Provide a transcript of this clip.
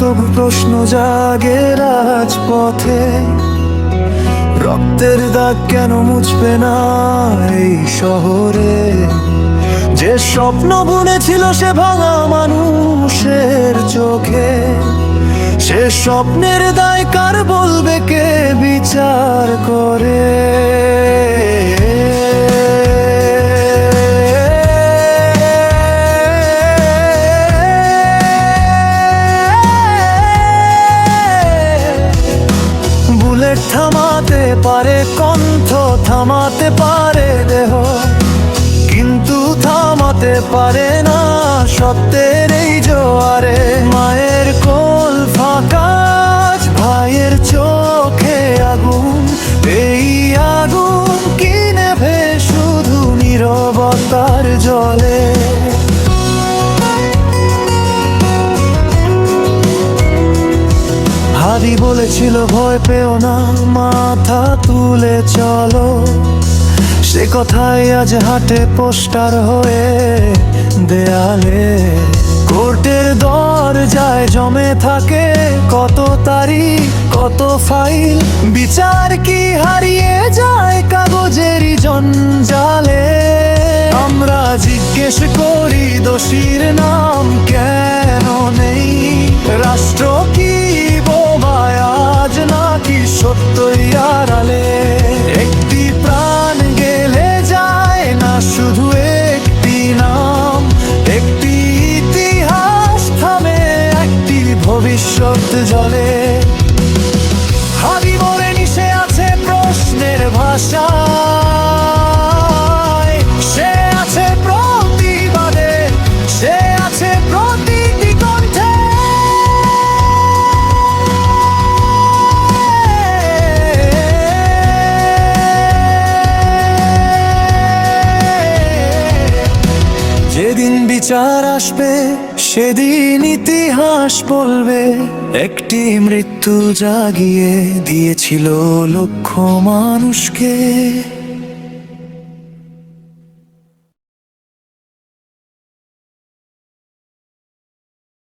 তবু প্রশ্ন জাগে রাজপথে, রক্তের দাগ কেন মুছবে না এই শহরে? যে স্বপ্ন বুনেছিল সে ভাঙা মানুষের চোখে, সে স্বপ্নের দায় কার বলবে কে বিচার করে? বুলেট থামাতে পারে কণ্ঠ, থামাতে পারে দেহ, কিন্তু থামাতে পারে না সত্যের এই জোয়ারে। মায়ের কোল ফাঁকা, ভাইয়ের চোখে আগুন, এই আগুন কি নেভে শুধু নীরবতার জলে? হাদি বলেছিল ভয় পেও না, মাথা তুলে চলো, সে কথাই আজ হাটে পোস্টার হয়ে দেয়ালে। কোর্টের দরজায় জমে থাকে কত তারিখ, কত ফাইল, বিচার কি হারিয়ে যায় কাগজেরই জঞ্জালে? আমরা জিজ্ঞেস করি দোষীর নাম কেন নেই? রাষ্ট্র কি বোবায় আজ নাকি সত্যই আড়ালে? একটি প্রাণ গেলে যায় না শুধু একটি নাম, একটি ইতিহাস থামে, একটি ভবিষ্যৎ জলে। হাদি মরেনি, সে আছে প্রশ্নের ভাষায়, সে আছে প্রতিবাদে, সে আছে প্রতিটি কণ্ঠে। যেদিন বিচার আসবে সেদিন ইতিহাস বলবে, একটি মৃত্যু জাগিয়ে দিয়েছিল লক্ষ মানুষকে।